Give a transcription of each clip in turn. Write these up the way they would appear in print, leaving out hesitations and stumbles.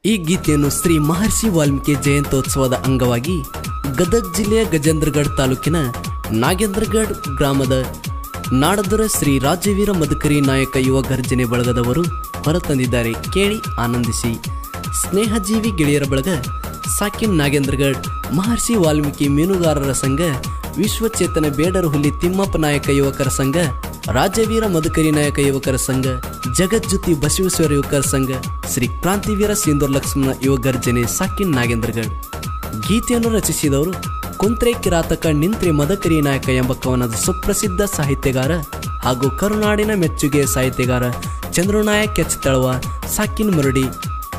ಈ ಗೀತೆಯನ್ನು ಶ್ರೀ ಮಹರ್ಷಿ ವಾಲ್ಮೀಕಿ ಜಯಂತ್ಯೋತ್ಸವದ ಅಂಗವಾಗಿ ಗದಗ ಜಿಲ್ಲೆಯ ಗಜೇಂದ್ರಗಢ ತಾಲೂಕಿನ ನಾಗೇಂದ್ರಗಢ ಗ್ರಾಮದ ನಾಡದೊರೆ ಶ್ರೀ ರಾಜವೀರ ಮದಕರಿ ನಾಯಕ ಯುವ ಗರ್ಜನೆ ಬಳಗದವರು ಹೊರತಂದಿದ್ದಾರೆ. ಕೇಳಿ ಆನಂದಿಸಿ. ಸ್ನೇಹಜೀವಿ ಗೆಳೆಯರ ಬಳಗ, ಸಾಕಿನ್ ನಾಗೇಂದ್ರಗಢ, ಮಹರ್ಷಿ ವಾಲ್ಮೀಕಿ ಮೀನುಗಾರರ ಸಂಘ, ವಿಶ್ವಚೇತನ ಬೇಡರ ಹುಲಿ ತಿಮ್ಮಪ್ಪ ನಾಯಕ ಯುವಕರ ಸಂಘ, ರಾಜವೀರ ಮದಕರಿ ನಾಯಕ ಯುವಕರ ಸಂಘ, ಜಗಜ್ಯೋತಿ ಬಸವೇಶ್ವರ ಯುವಕರ ಸಂಘ, ಶ್ರೀ ಕ್ರಾಂತಿವೀರ ಸಿಂಧೂರ ಲಕ್ಷ್ಮಣ ಯುವ ಗರ್ಜನೆ ಸಾಕಿನ್ ನಾಗೇಂದ್ರಗಢ. ಗೀತೆಯನ್ನು ರಚಿಸಿದವರು ಕುಂತ್ರೆ ಕಿರಾತಕ ನಿಂತ್ರೆ ಮದಕರಿ ನಾಯಕ ಎಂಬ ಕವನದ ಸುಪ್ರಸಿದ್ಧ ಸಾಹಿತ್ಯಗಾರ ಹಾಗೂ ಕರುನಾಡಿನ ಮೆಚ್ಚುಗೆ ಸಾಹಿತ್ಯಗಾರ ಚಂದ್ರನಾಯಕ್ ಎಚ್ ತಳವ ಸಾಕಿನ್ ಮುರಡಿ.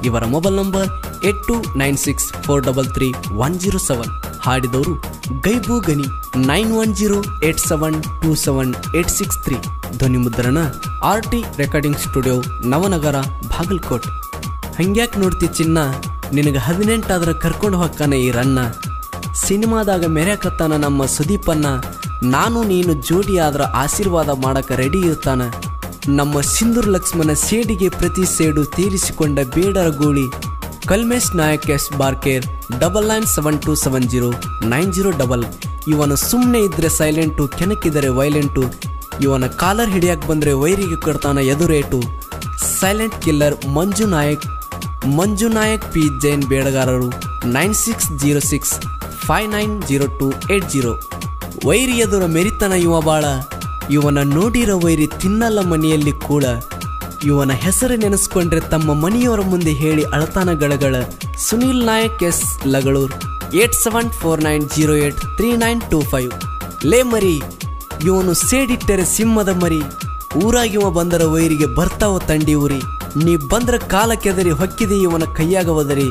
ಇವರ ಮೊಬೈಲ್ ನಂಬರ್ 8296433107. ಹಾಡಿದವರು ಗೈಬು ಗನಿ 9108727863. ಧ್ವನಿ ಮುದ್ರಣ RT recording studio, Navanagar, Bagalkot. ಹಂಗ್ಯಾಕ್ ನೋಡ್ತಿ ಚಿನ್ನ, ನಿನಗೆ 18 ಆದ್ರೆ ಕರ್ಕೊಂಡು ಹೋಗ್ತಾನ ಈ ರನ್ನ. ಸಿನಿಮಾದಾಗ ಮೆರ್ಯಾಕತ್ತಾನ ನಮ್ಮ ಸುದೀಪನ್ನ, ನಾನು ನೀನು ಜೋಡಿ ಆದ್ರ ಆಶೀರ್ವಾದ ಮಾಡಕ ರೆಡಿ ಇರ್ತಾನ. ನಮ್ಮ ಸಿಂಧೂರ ಲಕ್ಷ್ಮಣ ಸೇಡಿಗೆ ಪ್ರತಿ ಸೇಡು ತೀರಿಸಿಕೊಂಡ ಬೇಡರ ಗೂಳಿ. ಕಲ್ಮೇಶ್ ನಾಯಕ್ ಎಸ್ ಬಾರ್ಕೇರ್ 9972709000. ಇವನ ಸುಮ್ಮನೆ ಇದ್ರೆ ಸೈಲೆಂಟು, ಕೆಣಕಿದರೆ ವೈಲೆಂಟು. ಇವನ ಕಾಲರ್ ಹಿಡಿಯಕ್ಕೆ ಬಂದರೆ ವೈರಿಗೆ ಕೊಡ್ತಾನ ಎದುರೇಟು. ಸೈಲೆಂಟ್ ಕಿಲ್ಲರ್ ಮಂಜು ನಾಯಕ್ ಪಿ ಜೈನ್ ಬೇಡಗಾರರು 9606590280. ವೈರಿ ಎದುರ ಮೆರಿತನ ಇವ ಬಾಳ, ಇವನ ನೋಡಿರೋ ವೈರಿ ತಿನ್ನಲ್ಲ ಮನೆಯಲ್ಲಿ ಕೂಳ. ಇವನ ಹೆಸರು ನೆನೆಸ್ಕೊಂಡ್ರೆ ತಮ್ಮ ಮನೆಯವರ ಮುಂದೆ ಹೇಳಿ ಅಳತಾನ ಗಳಗಳ. ಸುನೀಲ್ ನಾಯಕ್ ಎಸ್ ಲಗಳೂರ್ 8749083925. ಲೇ ಮರಿ, ಇವನು ಸೇಡಿಟ್ಟರೆ ಸಿಂಹದ ಮರಿ. ಊರಾಗಿವ ಬಂದರ ವೈರಿಗೆ ಬರ್ತಾವ ತಂಡಿ ಊರಿ. ನೀ ಬಂದ್ರ ಕಾಲ ಕೆದರಿ ಹೊಕ್ಕಿದೆ ಇವನ ಕೈಯಾಗ ಒದರಿ.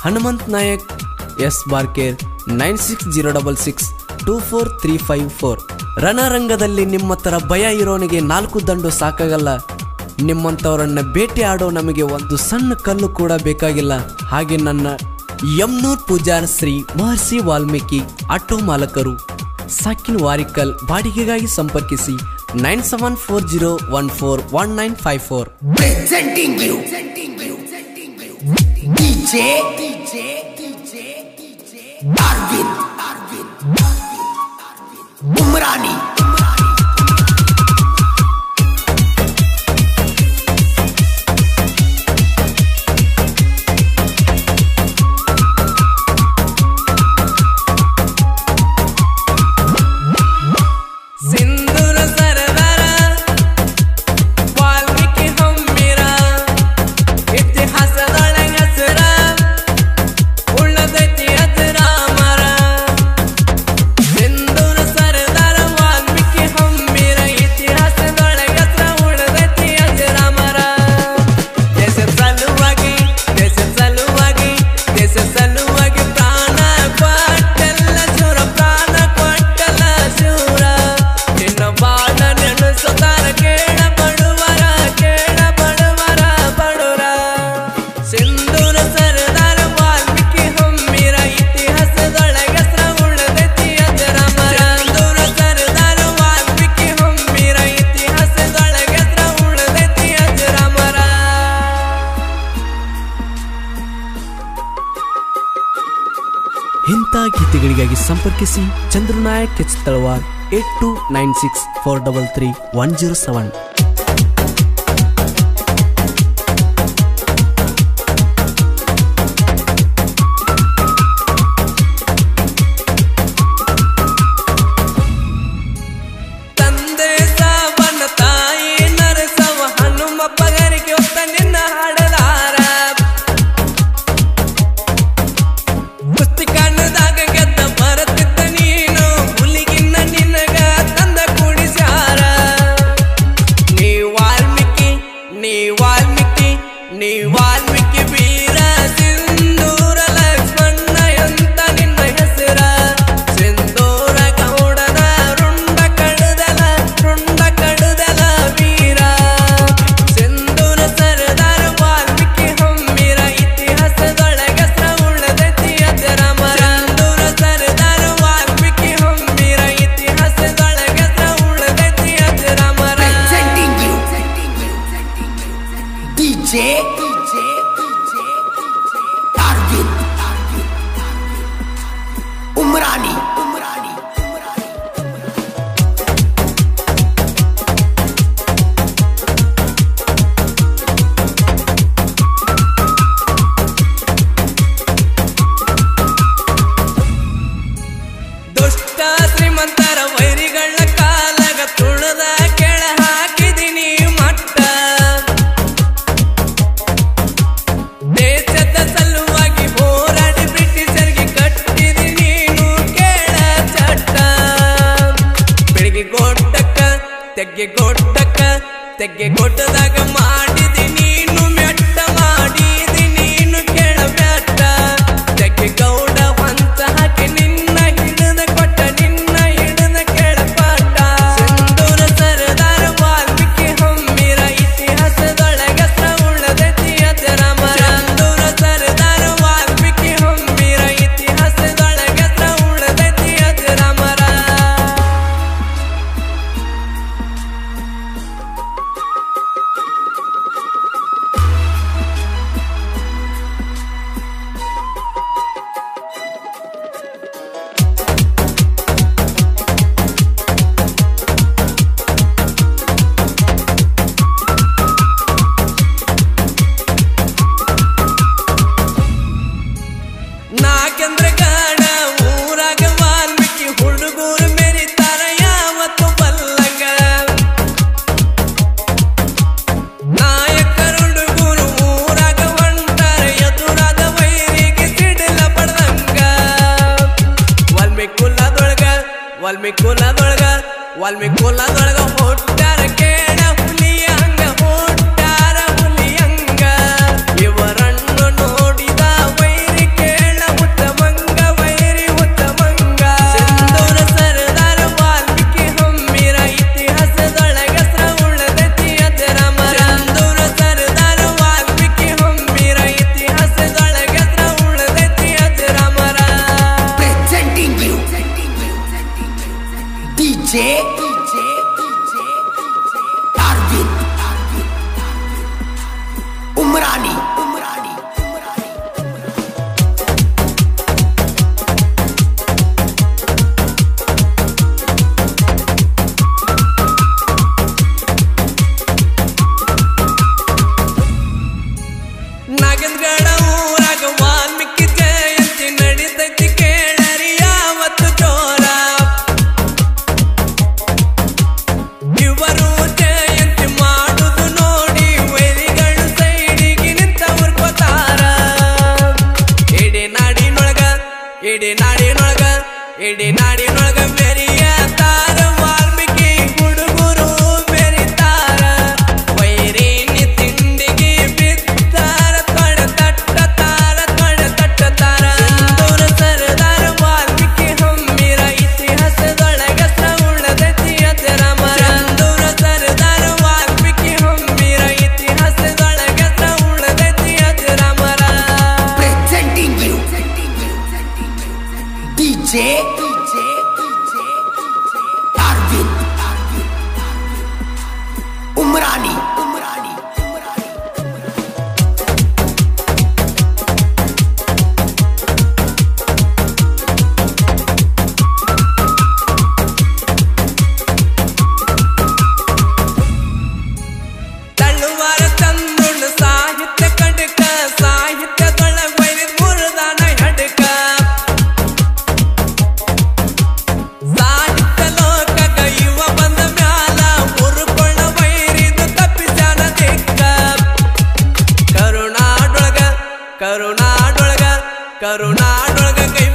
ಹನುಮಂತ್ ನಾಯಕ್ ಎಸ್ ಬಾರ್ಕೇರ್ 9606624354. ರಣರಂಗದಲ್ಲಿ ನಿಮ್ಮ ತರ ಭಯ ಇರೋನಿಗೆ 4 ದಂಡು ಸಾಕಾಗಲ್ಲ. ನಿಮ್ಮಂಥವರನ್ನ ಬೇಟೆ ಆಡೋ ನಮಗೆ ಒಂದು ಸಣ್ಣ ಕಲ್ಲು ಕೂಡ ಬೇಕಾಗಿಲ್ಲ. ಹಾಗೆ ನನ್ನ ಯಮ್ನೂರ್ ಪೂಜಾರ್ ಶ್ರೀ ಮಹರ್ಷಿ ವಾಲ್ಮೀಕಿ ಆಟೋ ಮಾಲಕರು, ಸಾಕಿನ್ ವಾರಿಕಲ್. ಬಾಡಿಗೆಗಾಗಿ ಸಂಪರ್ಕಿಸಿ 9740141954. Presenting you DJ Arvind Umrani. ಇಂಥ ಗೀತೆಗಳಿಗಾಗಿ ಸಂಪರ್ಕಿಸಿ ಚಂದ್ರನಾಯಕ್ ಎಚ್ ತಳವಾರ್ 8296433107. ತೆಗ್ಗೆ ಕೊಟ್ಟದಾಗ ಮಾಡಿದಿ ನೀನು ಮೆಟ್ಟ ಮಾಡಿದಿ ನೀನು ಕೇಳಬೇಟ ತೆಗ್ಗೆ ಗೌಡ ಹೊಂಚ ಹಾಕಿ ನಿನ್ನ ಹಿಡಿದ ಕೊಟ್ಟ ನಿನ್ನ ಹಿಡಿದ ಕೇಳಪಾಟ ಸಿಂಧೂರ ಸರದಾರ ವಾಲ್ಮೀಕಿ ಹಮ್ಮಿರ ಇತಿಹಾಸದೊಳಗ ಉಳ್ಳದೈತಿ ಅಜರಾಮರ ಸಿಂಧೂರ ಸರದಾರ ವಾಲ್ಮೀಕಿ ಹಮ್ಮಿರ ಇತಿಹಾಸದೊಳಗ ಉಳ್ಳದೈತಿ ಅಜರಾಮರ ನಾಗೇಂದ್ರಗಡ ಊರಾಗ ವಾಲ್ಮೀಕಿ ಹುಡುಗರು ಮೆರಿತಾರ ಯಾವತ್ತು ಬಲ್ಲಂಗ ನಾಯಕರ ಹುಡುಗರು ಊರಾಗ ಹೊಂಟಾರ ಎದುರಾದ ವೈರಿಗೆ ಸಿಡಿಲ ಬಡ್ದಂಗ ವಾಲ್ಮೀಕಿ ಕುಲದೊಳಗ ಹೊಟ್ಟಾರ ಕೇಳ ಹುಲಿಯ ಹಂಗ ಹೊಟ್ಟಾರ ಹುಲಿಯಂಗ ಇವರನ್ನು ನೋಡಿದ ವೈರಿ ಕೇಳ ಉತ್ತಮಂಗ ವೈರಿ ಉತ್ತಮಂಗ ಸಿಂಧೂರ ಸರದಾರ ವಾಲ್ಮೀಕಿ ಹಮ್ಮಿರ ಇತಿಹಾಸದೊಳಗ ಉಳ್ಳದೈತಿ ಅಜರಾಮರ ಸಿಂಧೂರ ಸರದಾರ Valmiki ಹಮ್ಮಿರ ಇತಿಹಾಸದೊಳಗ ಉಳ್ಳದೈತಿ ಅಜರಾಮರ Presenting you DJ Darwin Umrani ನಾಗೇಂದ್ರಗಡ ಊರಾಗ ವಾಲ್ಮೀಕಿ ಜಯಂತಿ ನಡಿತೈತಿ ಕೇಳರಿ ಯಾವತ್ತು ಜೋರ ಇವರು ಜಯಂತಿ ಮಾಡುದು ನೋಡಿ ವೈರಿಗಳು ಸೈಡಿಗೆ ನಿಂತ ಉರ್ಕೋತಾರ ಇಡೀ ನಾಡಿನೊಳಗ ಮೆರಿಯತಾರ ವಾಲ್ಮೀಕಿ ಹುಡುಗರು ಮೆರಿತಾರ ವೈರಿನಿ ತಿಂಡಿಗೆ ಬಿತ್ತಾರ ತೊಡ ತಟ್ಟತಾರ ಸಿಂಧೂರ ಸರದಾರ ವಾಲ್ಮೀಕಿ ಹಮ್ಮಿರ ಇತಿಹಾಸದೊಳಗ ಉಳ್ಳದೈತಿ ಅಜರಾಮರ ಸಿಂಧೂರ ಸರದಾರ Valmiki ಹಮ್ಮಿರ ಇತಿಹಾಸದೊಳಗ ಉಳ್ಳದೈತಿ ಅಜರಾಮರ Presenting you DJ Darwin Umrani ತಳ್ಳುವಾರ ಚಂದುಂಡು ಸಾಹಿತ್ಯ ಕಡಕ ಸಾಹಿತ್ಯದೊಳಗ ವೈರಿ ಮುರುದಾನ ಹಡಕ ಸಾಹಿತ್ಯ ಲೋಕಗ ಇವ ಬಂದ ಮ್ಯಾಲ ಮುರುಕೊಳ್ಳ ವೈರಿದು ತಪ್ಪಿಸಾನ ದಿಕ್ಕ ಕರುನಾಡೊಳಗ ಕೈ